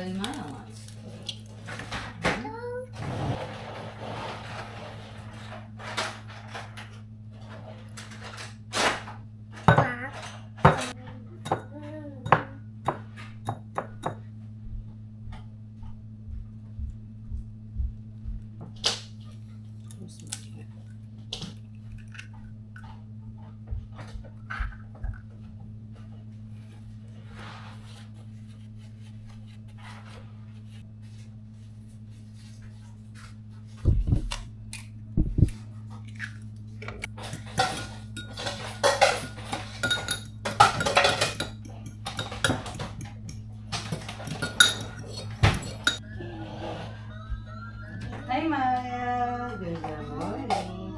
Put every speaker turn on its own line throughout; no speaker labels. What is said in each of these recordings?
Very miles. Hi, Maya. Good morning.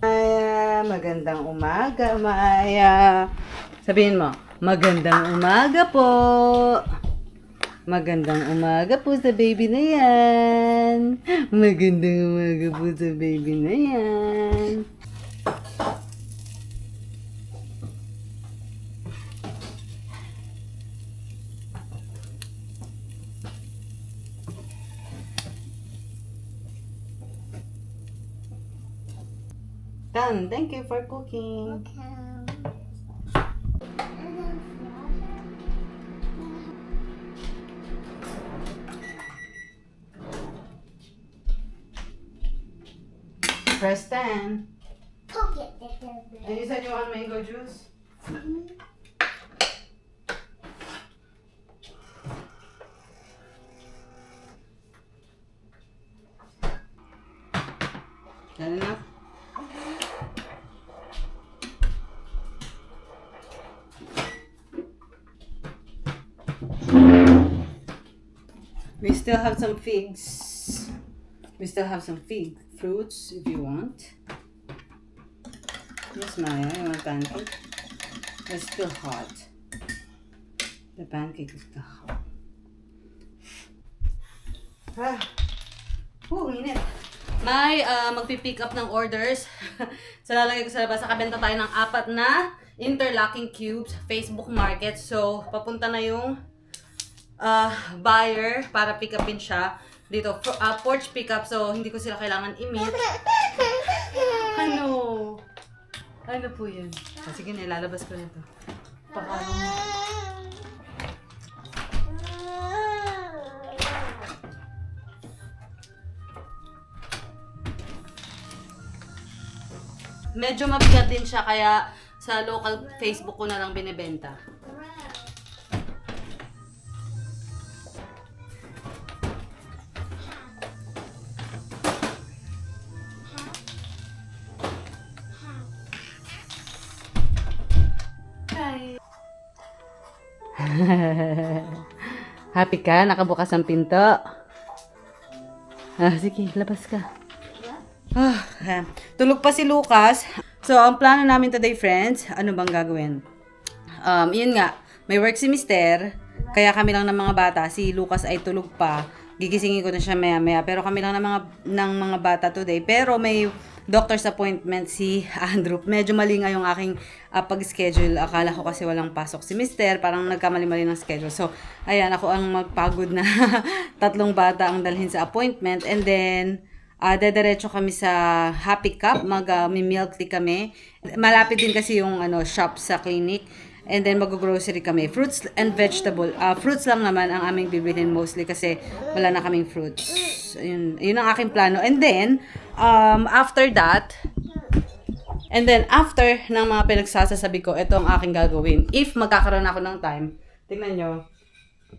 Maya, magandang umaga, Maya. Sabihin mo, magandang umaga po. Magandang umaga po sa baby na yan. Magandang umaga po sa baby na yan. Done. Thank you for cooking. Press 10. And you said you want mango juice? That enough? We still have some figs. We still have some fig fruits if you want. Yes, Maya, you want pancake? It's still hot. The pancake is still hot. Ah. Oh, init. May magpipick up ng orders. So, lalagay ko sa labas. Nakabenta tayo ng 4 na interlocking cubes, Facebook Market. So, papunta na yung buyer para pick upin siya. Dito, porch pick up. So, hindi ko sila kailangan i-meet. Ano? Ano po yun? Sige na, ilalabas ko na ito. Medyo mabigat din siya, kaya sa local Facebook ko na lang binibenta. Hi! Happy ka? Nakabukas ang pinto? Sige, labas ka. Tulog pa si Lucas. So, ang plano namin today, friends, ano bang gagawin? Yun nga, may work si Mister, kaya kami lang ng mga bata. Si Lucas ay tulog pa. Gigisingin ko na siya maya-maya. Pero kami lang ng mga bata today. Pero may doctor's appointment si Andrew. Medyo mali nga yung aking pag-schedule. Akala ko kasi walang pasok si Mister. Parang nagkamali-mali ng schedule. So, ayan, ako ang magpagod na 3 bata ang dalhin sa appointment. And then, dederecho kami sa Happy Cup, milk tea kami. Malapit din kasi yung shop sa clinic. And then mag-grocery kami. Fruits and vegetable. Fruits lang naman ang aming bibilhin mostly kasi wala na kaming fruits. Yun ang aking plano. And then, after ng mga pinagsasabi ko, ito ang aking gagawin. If magkakaroon ako ng time, tingnan nyo.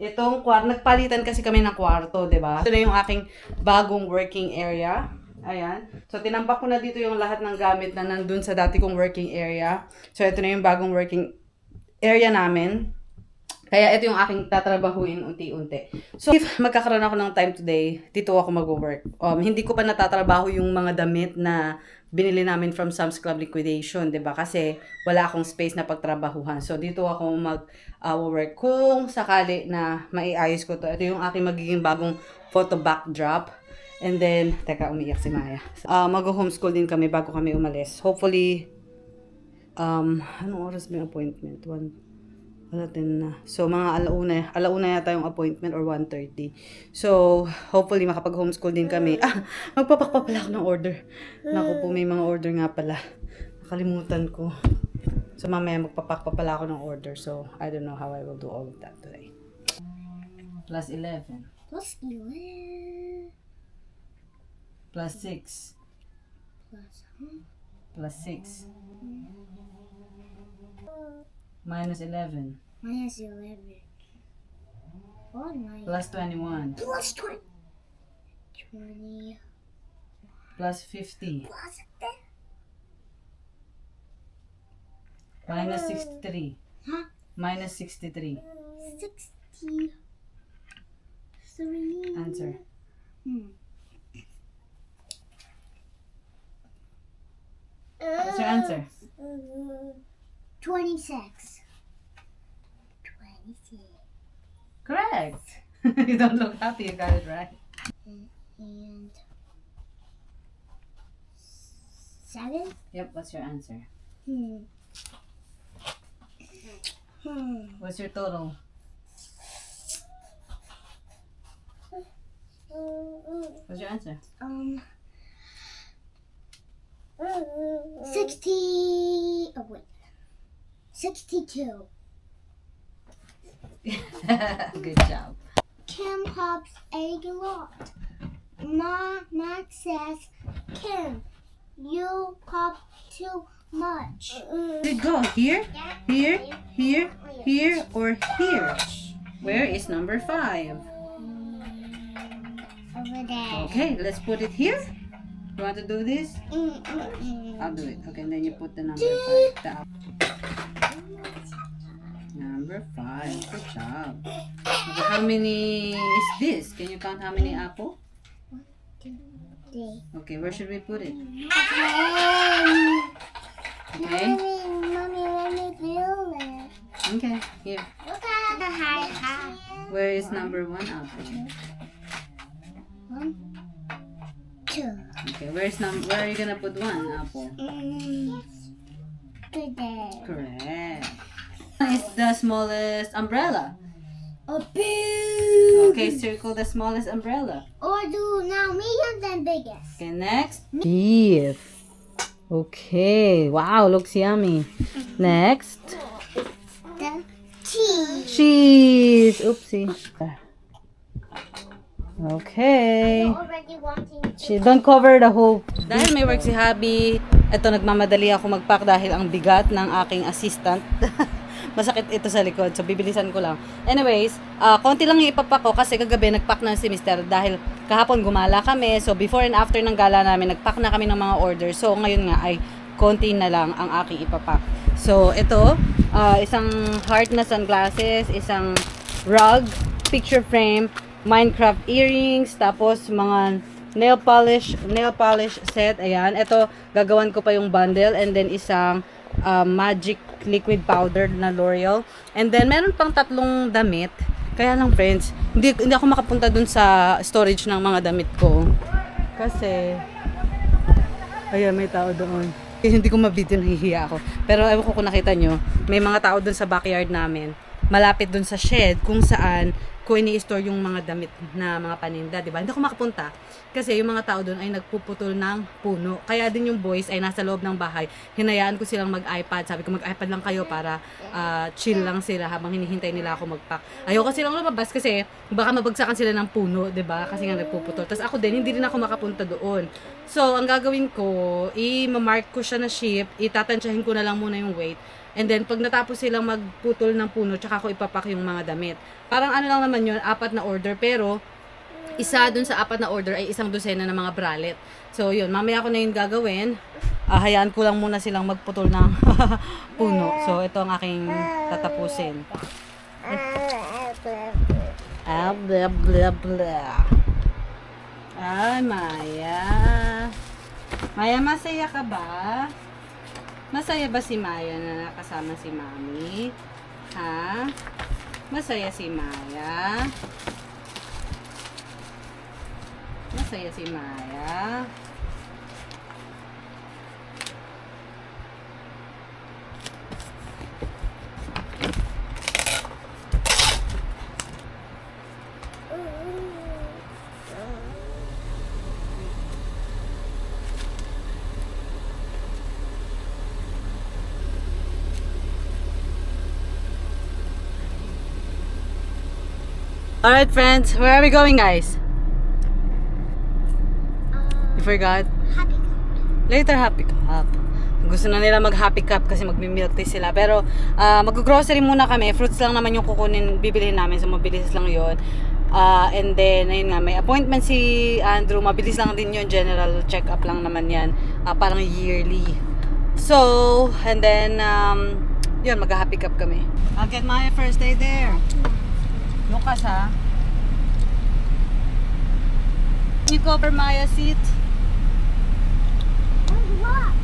Itong nagpalitan kasi kami ng kwarto, 'di ba? Ito na yung aking bagong working area. Ayan. So, tinambak ko na dito yung lahat ng gamit na nandun sa dati kong working area. So, ito na yung bagong working area namin. Kaya ito yung aking tatrabahuin unti-unti. So, if magkakaroon ako ng time today, dito ako mag-work. Hindi ko pa natatrabaho yung mga damit na binili namin from Sam's Club Liquidation, 'di ba? Kasi wala akong space na pagtrabahuhan. So, dito ako mag-work. Kung sakali na maiayos ko to, ito yung aking magiging bagong photo backdrop. And then, teka, umiyak si Maya. Mag-homeschool din kami bago kami umalis. Hopefully, anong oras may appointment? 1:10 na. So, mga alauna yata yung appointment or 1:30. So, hopefully, makapag-homeschool din kami. Magpapakpa pala ako ng order. Naku po, may mga order nga pala. Nakalimutan ko. So, mamaya magpapakpa pala ako ng order. So, I don't know how I will do all of that today. Plus 11.
Plus 11.
Plus 6. Plus 6. Minus 11.
Minus 11. Oh, nice.
Plus 21.
Plus 20. 20.
Plus 50.
Plus 10.
Minus 63.
Huh?
Minus 63.
63.
Answer. What's your answer?
26. 26.
Correct. You don't look happy. You got it right.
And 7.
Yep. What's your answer? What's your total? What's your answer?
60. Oh wait. 62.
Good job.
Kim hops a lot. Max says, Kim, you hop too much.
Good go. Here, here, here, here, or here. Where is number 5?
Over there.
Okay, let's put it here. You want to do this? I'll do it. Okay, and then you put the number 5 down. Number 5. Good job. Okay, how many is this? Can you count how many apple?
1, 2, 3.
Okay, where should we put it?
Okay. Mommy, let me feel it.
Okay, here.
Look at the high.
Where is number 1 apple?
1, 2.
Okay, where are you gonna put 1 apple?
Good there.
Correct. It's the smallest umbrella.
A big.
Okay, circle the smallest umbrella.
Or do now medium then biggest.
Okay, next. Beef. Okay, wow, looks yummy. Next.
The cheese.
Cheese. Oopsie. Okay.
Already wanting.
Don't cover the whole... Dahil may work si Habi, eto nagmamadali ako mag-pack dahil ang bigat ng aking assistant. Masakit ito sa likod, so bibilisan ko lang. Anyways, konti lang yung ipapak ko kasi kagabi nag-pack na si Mr. dahil kahapon gumala kami. So before and after ng gala namin, nag-pack na kami ng mga orders. So ngayon nga ay konti na lang ang aking ipapak. So ito, isang heart na sunglasses, isang rug, picture frame, Minecraft earrings, tapos mga nail polish set. Ayan, ito gagawan ko pa yung bundle, and then isang magic liquid powder na L'Oreal. And then meron pang 3 damit. Kaya lang friends, hindi ako makapunta dun sa storage ng mga damit ko. Kasi ayan, may tao doon. Hindi ko mabidyo, nahihiya ako. Pero ewan ko kung nakita nyo, may mga tao dun sa backyard namin. Malapit dun sa shed kung saan ko ini-store yung mga damit na mga paninda, di ba? Hindi ako makapunta kasi yung mga tao doon ay nagpuputol ng puno. Kaya din yung boys ay nasa loob ng bahay. Hinayaan ko silang mag-iPad. Sabi ko mag-iPad lang kayo para chill lang sila habang hinihintay nila ako mag-pack. Ayoko silang lumabas kasi baka mabagsakan sila ng puno, di ba? Kasi nga nagpuputol. Tapos ako din, hindi rin ako makapunta doon. So, ang gagawin ko, i-mark ko siya na ship, itatansyahin ko na lang muna yung weight. And then, pag natapos silang magputol ng puno, tsaka ko ipapak yung mga damit. Parang ano lang naman yun, 4 na order. Pero, isa dun sa 4 na order ay 1 dosena ng mga bralette. So, yun. Mamaya ko na yun gagawin. Hayaan ko lang muna silang magputol ng puno. So, ito ang aking tatapusin. Blah, blah, blah. Ay, Maya. Maya, masaya ka ba? Masaya ba si Maya na nakasama si Mami? Ha? Masaya si Maya? Masaya si Maya. Alright friends, where are we going guys? You forgot?
Happy cup.
Later happy cup. Gusto na nila mag happy cup kasi magmi-milk tea sila. Pero mag-grocery muna kami. Fruits lang naman yung kukunin, bibilihin namin. So mabilis lang yun. And then, ayun nga, may appointment si Andrew. Mabilis lang din yun. General check-up lang naman yan. Parang yearly. So, and then, yun, mag-happy cup kami. I'll get my first day there. Lucas, ha? Can you cover Maya's seat?
What?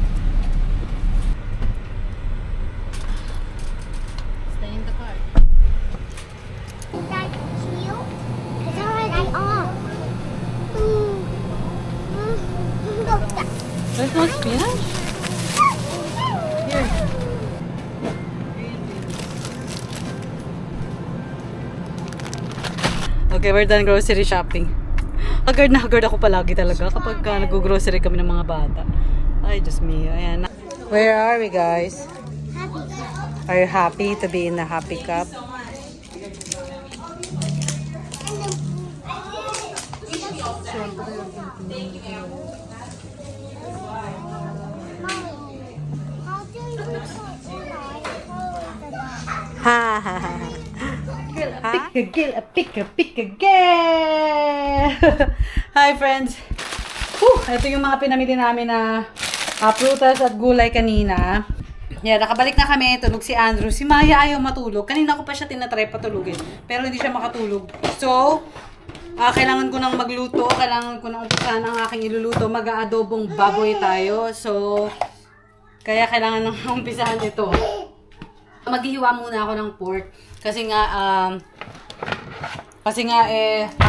Stay in the car.
Is that you? It's already on.
There's no spinach? Here. Okay, we're done grocery shopping. Haggard na haggard ako palagi talaga kapag nag-grocery kami ng mga bata. Ay, just me. Ayan. Where are we, guys?
Happy cup.
Are you happy to be in the happy cup? Ha ha ha. Pick a girl. Hi friends. Ito yung mga pinamili namin na prutas at gulay kanina. Yeah, nakabalik na kami. Tulog si Andrew. Si Maya ayaw matulog. Kanina ko pa siya tinatry patulugin. Pero hindi siya makatulog. So, kailangan ko nang magluto. Kailangan ko nang umpisahan ang aking iluluto. Mag-aadobong baboy tayo. So, kaya kailangan nang umpisahan ito. Maghihiwa muna ako ng pork. Kasi nga,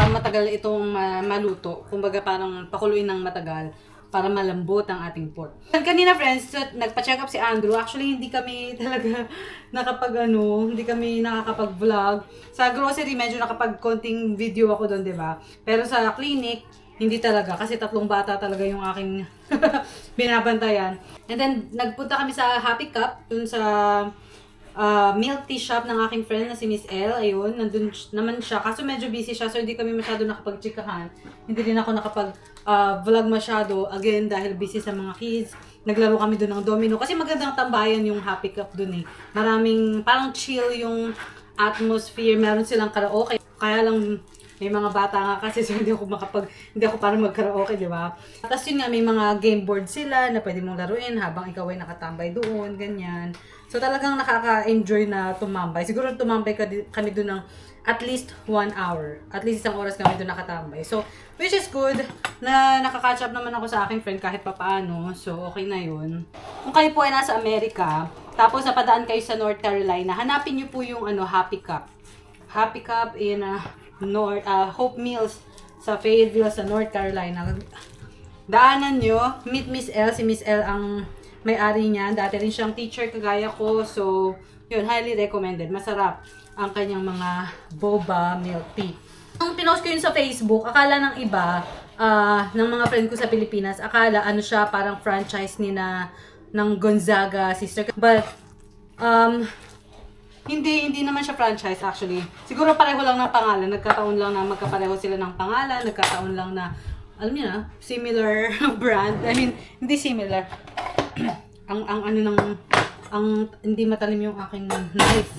matagal itong maluto. Kumbaga parang pakuluin ng matagal para malambot ang ating pork. Kanina friends, nagpa-check up si Andrew. Actually, hindi kami talaga hindi kami nakakapag-vlog. Sa grocery, medyo nakapag-konting video ako doon, di ba? Pero sa clinic, hindi talaga. Kasi 3 bata talaga yung aking binabantayan. And then, nagpunta kami sa Happy Cup, dun sa milk tea shop ng aking friend na si Miss L. Ayun, nandun naman siya. Kaso medyo busy siya, so hindi kami masyado nakapag-chikahan. Hindi din ako nakapag-vlog masyado. Again, dahil busy sa mga kids. Naglaro kami dun ng domino. Kasi magandang tambayan yung Happy Cup dun eh. Maraming, parang chill yung atmosphere. Meron silang karaoke. Kaya lang, may mga bata nga kasi so hindi ako parang mag-karaoke, di ba? Tapos yun nga, may mga game board sila na pwede mong laruin habang ikaw ay nakatambay doon, ganyan. So talagang nakaka-enjoy na tumambay. Siguro tumambay kami doon ng at least 1 hour. At least 1 oras kami doon nakatambay. So, which is good na nakaka-catch up naman ako sa aking friend kahit papaano. So, okay na yun. Kung kayo po ay nasa Amerika, tapos napadaan kayo sa North Carolina, hanapin nyo po yung Happy Cup. Happy Cup in Hope Mills sa Fayetteville sa North Carolina. Daanan nyo, meet Miss L. Si Miss L ang may-ari niyan. Dati rin siyang teacher kagaya ko. So, yun, highly recommended. Masarap ang kanyang mga boba milk tea. Nung pinost ko yun sa Facebook, akala ng iba, ng mga friend ko sa Pilipinas, akala siya parang franchise ni ng Gonzaga sister. But, hindi naman siya franchise actually. Siguro pareho lang ng pangalan. Nagkataon lang na magkapareho sila ng pangalan. Nagkataon lang na, alam niyo na, similar brand. I mean, hindi similar. Hindi matalim yung aking knife.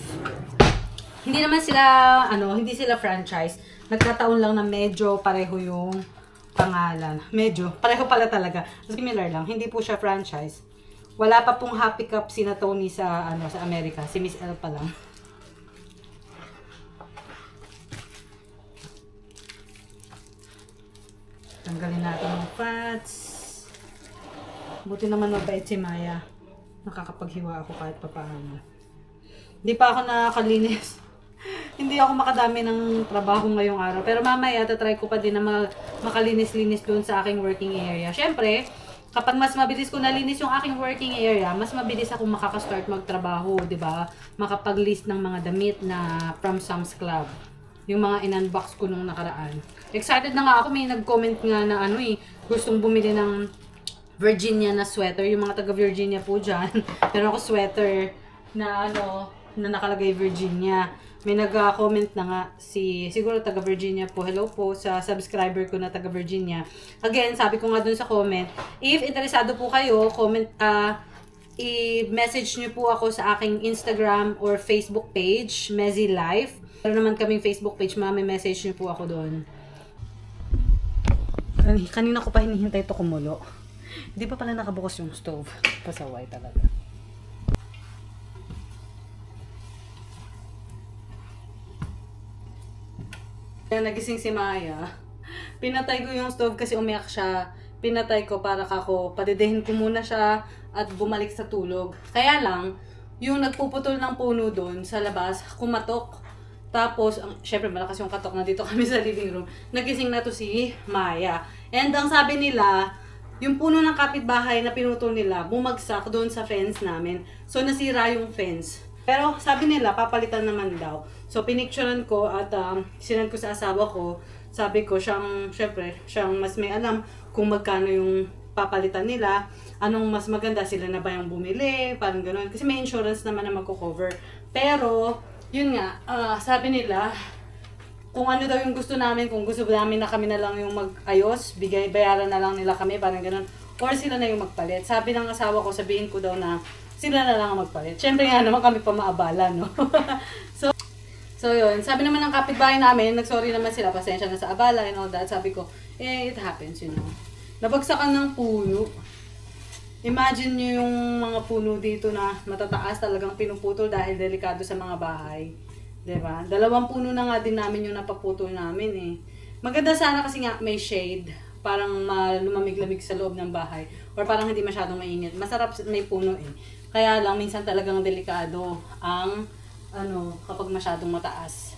Hindi naman sila, hindi sila franchise. Nagkataon lang na medyo pareho yung pangalan. Medyo, pareho pala talaga. Similar lang. Hindi po siya franchise. Wala pa pong Happy Cup si na Tony sa Amerika. Si Miss L pa lang. Tanggalin natin yung fats. Buti naman mabait si Maya. Nakakapaghiwa ako kahit papaano. Hindi pa ako nakakalinis hindi ako makadami ng trabaho ngayong araw. Pero mamaya, tatry ko pa din na makalinis-linis doon sa aking working area. Siyempre, kapag mas mabilis ko nalinis yung aking working area, mas mabilis ako makaka-start magtrabaho, di ba? Makapag-list ng mga damit na from Sam's Club. Yung mga in-unbox ko nung nakaraan. Excited na nga ako, may nag-comment nga na gustong bumili ng Virginia na sweater. Yung mga taga Virginia po dyan. Pero ako sweater na na nakalagay Virginia. May nag-comment na nga siguro taga Virginia po. Hello po sa subscriber ko na taga Virginia. Again, sabi ko nga dun sa comment, if interesado po kayo, i-message nyo po ako sa aking Instagram or Facebook page, Mezzy Life. Meron naman kaming Facebook page, message nyo po ako doon. Kanina ko pa hinihintay ito kumulo. Hindi pa pala nakabukas yung stove. Pasaway talaga. Nagising si Maya. Pinatay ko yung stove kasi umiyak siya. Pinatay ko para padedehin ko muna siya at bumalik sa tulog. Kaya lang, yung nagpuputol ng puno doon sa labas, kumatok. Tapos, syempre malakas yung katok, na dito kami sa living room. Nagising na to si Maya. And ang sabi nila, yung puno ng kapitbahay na pinutol nila, bumagsak doon sa fence namin. So, nasira yung fence. Pero sabi nila, papalitan naman daw. So, pinicturean ko at sinend ko sa asawa ko. Sabi ko, syempre, siyang mas may alam kung magkano yung papalitan nila. Anong mas maganda, sila na ba yung bumili, parang gano'n. Kasi may insurance naman na magko-cover. Pero, yun nga, sabi nila, kung ano daw yung gusto namin, kung gusto namin na kami na lang yung mag-ayos, bayaran na lang nila kami, parang gano'n. Or sila na yung magpalit. Sabi ng asawa ko, sabihin ko daw na sila na lang ang magpalit. Siyempre nga naman kami pa maabala, no? So yun, sabi naman ng kapitbahay namin, nagsorry naman sila, pasensya na sa abala and all that. Sabi ko, it happens, Nabagsakan ng puno. Imagine nyo yung mga puno dito na matataas, talagang pinuputol dahil delikado sa mga bahay. Diba? 2 puno na nga din namin yung napaputol namin Maganda sana kasi nga may shade. Parang lumamig-lamig sa loob ng bahay. Or parang hindi masyadong mainit. Masarap may puno Kaya lang, minsan talagang delikado ang kapag masyadong mataas.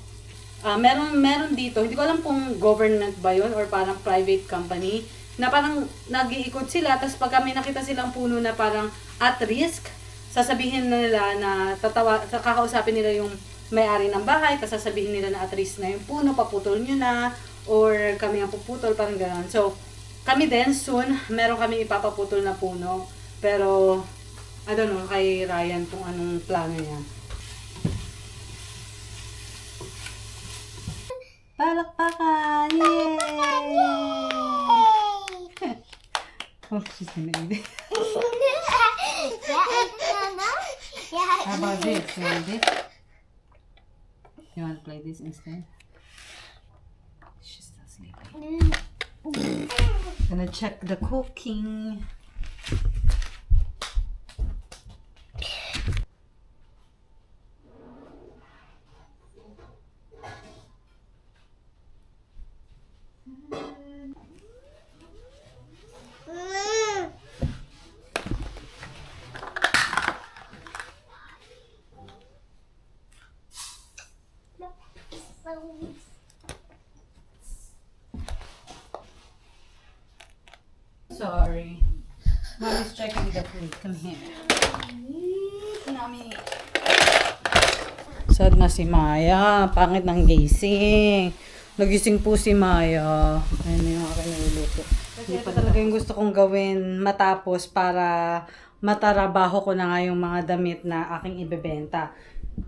Meron dito, hindi ko alam kung government ba yun or parang private company, na parang nag-iikot sila, tapos pag may nakita silang puno na parang at risk, sasabihin na nila na kakausapin nila yung may-ari ng bahay, tapos sasabihin nila na at risk na yung puno, paputol nyo na, or kami ang puputol, parang gano'n. So, kami din, soon, meron kami ipapaputol na puno. Pero, I don't know, kay Ryan kung anong plano niya. Palakpakan! Yay! Oh, she's gonna eat it. How about this? You want this? You want to play this instead? She's still sleeping. Gonna check the cooking. Sorry. Mommy's checking the food. Come here. Mommy. Sad na si Maya. Pangit ng gising. Nagising po si Maya. Ayun na yung aking niluluto. Hindi pa talaga yung gusto kong gawin matapos para matarabaho ko na nga yung mga damit na aking ibebenta.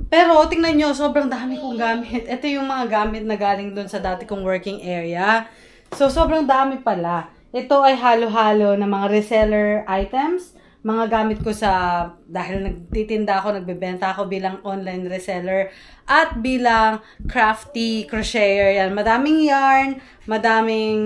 Pero tingnan nyo, sobrang dami kong gamit. Ito yung mga gamit na galing dun sa dati kong working area. So sobrang dami pala. Ito ay halo-halo na mga reseller items. Mga gamit ko dahil nagtitinda ako, nagbebenta ako bilang online reseller at bilang crafty crocheter. Yan, madaming yarn, madaming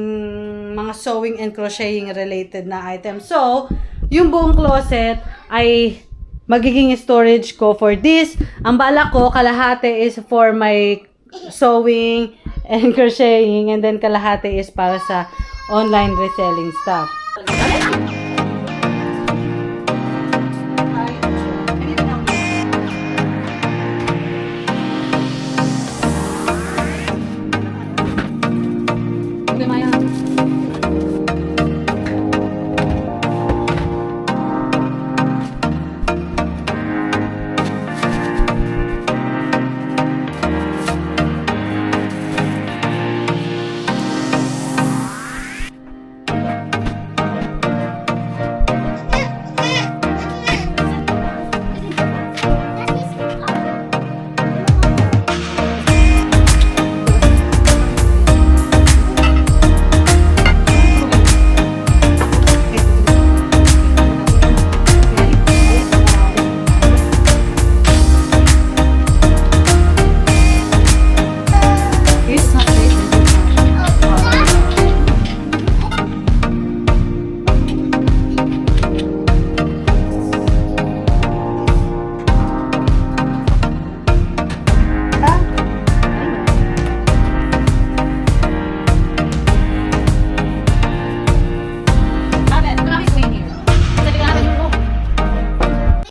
mga sewing and crocheting related na items. So, yung buong closet ay magiging storage ko for this. Ang balak ko, kalahati is for my sewing and crocheting, and then kalahati is para sa online reselling stuff.